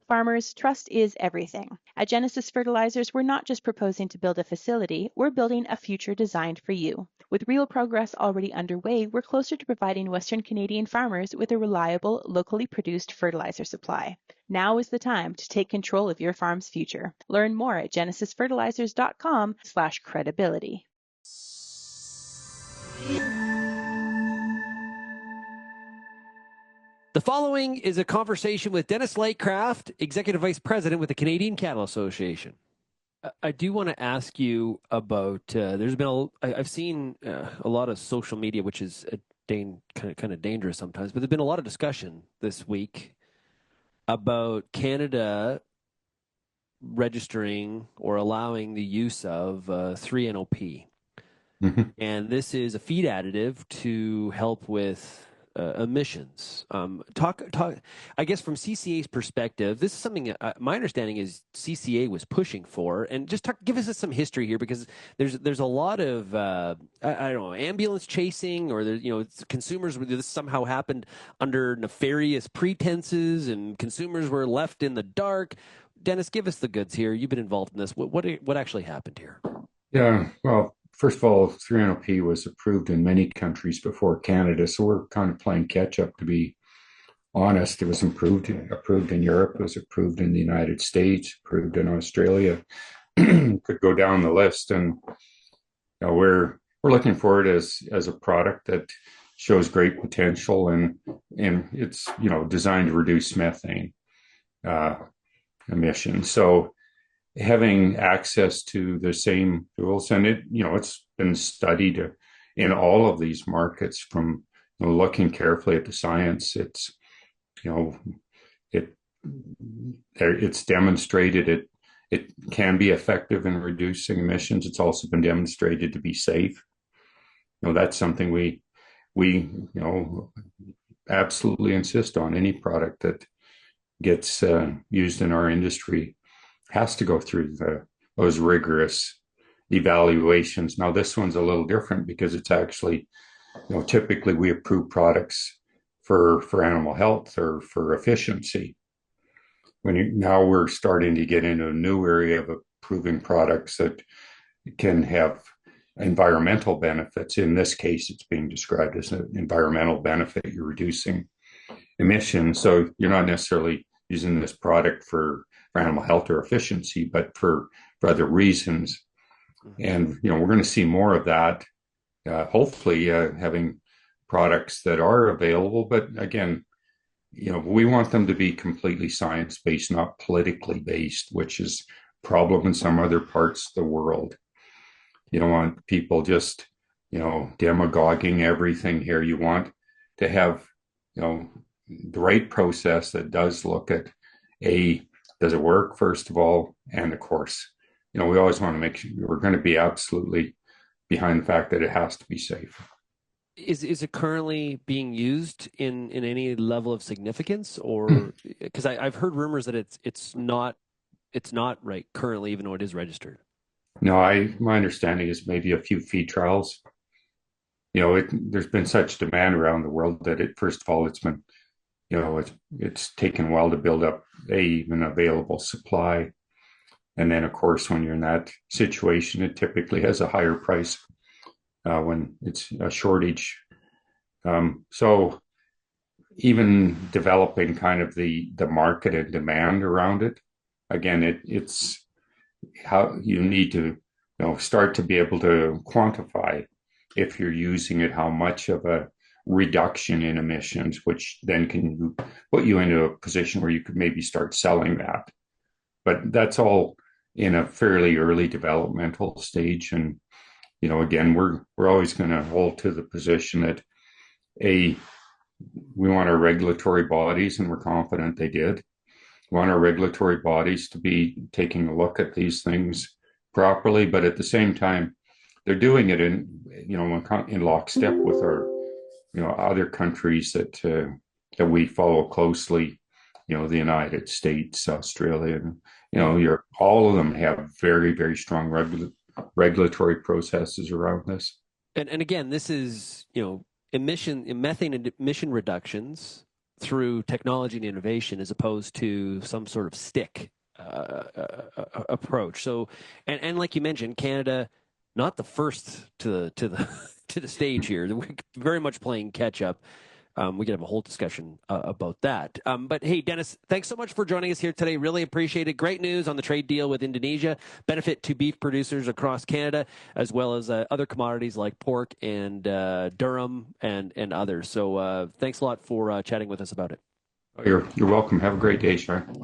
Farmers, trust is everything. At Genesis Fertilizers, we're not just proposing to build a facility, we're building a future designed for you. With real progress already underway, we're closer to providing Western Canadian farmers with a reliable, locally produced fertilizer supply. Now is the time to take control of your farm's future. Learn more at genesisfertilizers.com/credibility. The following is a conversation with Dennis Laycraft, Executive Vice President with the Canadian Cattle Association. I do want to ask you about, I've seen a lot of social media, which is kind of dangerous sometimes, but there's been a lot of discussion this week about Canada registering or allowing the use of 3-NOP. Mm-hmm. And this is a feed additive to help with emissions. I guess from CCA's perspective, this is something my understanding is CCA was pushing for, and just give us some history here, because there's a lot of I don't know, ambulance chasing, or consumers, this somehow happened under nefarious pretenses and consumers were left in the dark. Dennis, give us the goods here. You've been involved in this. What actually happened here? Yeah, well, first of all, 3-NOP was approved in many countries before Canada, so we're kind of playing catch up, to be honest. It was approved in Europe, it was approved in the United States, approved in Australia. Could go down the list, and we're looking for it as a product that shows great potential, and it's designed to reduce methane emissions. So having access to the same tools, and it's been studied in all of these markets, from looking carefully at the science. It's demonstrated it can be effective in reducing emissions. It's also been demonstrated to be safe. That's something we absolutely insist on. Any product that gets used in our industry has to go through those rigorous evaluations. Now, this one's a little different because it's actually, typically we approve products for animal health or for efficiency. Now we're starting to get into a new area of approving products that can have environmental benefits. In this case, it's being described as an environmental benefit. You're reducing emissions, so you're not necessarily using this product for animal health or efficiency, but for other reasons. And we're going to see more of that, hopefully having products that are available. But again, we want them to be completely science-based, not politically based, which is a problem in some other parts of the world. You don't want people just demagoguing everything here. You want to have the right process that does look at does it work, first of all? And of course, we always want to make sure we're going to be absolutely behind the fact that it has to be safe. Is it currently being used in any level of significance, or because I've heard rumors that it's not right currently, even though it is registered? No, my understanding is maybe a few feed trials. There's been such demand around the world that first of all, it's been it's taken a while to build up an available supply. And then, of course, when you're in that situation, it typically has a higher price when it's a shortage. So even developing kind of the market and demand around it, again, it's how you need to start to be able to quantify, if you're using it, how much of a reduction in emissions, which then can put you into a position where you could maybe start selling that. But that's all in a fairly early developmental stage. And, again, we're always going to hold to the position that we want our regulatory bodies, and we're confident they did, we want our regulatory bodies to be taking a look at these things properly, but at the same time, they're doing it in lockstep with our other countries that we follow closely, the United States, Australia, Europe. All of them have very, very strong regulatory processes around this. And again, this is methane emission reductions through technology and innovation as opposed to some sort of stick approach. So, and like you mentioned, Canada, not the first to the to the stage here. We're very much playing catch up. We could have a whole discussion about that. But hey, Dennis, thanks so much for joining us here today. Really appreciate it. Great news on the trade deal with Indonesia. Benefit to beef producers across Canada, as well as other commodities like pork and durum and others. So thanks a lot for chatting with us about it. You're welcome. Have a great day, Shaun.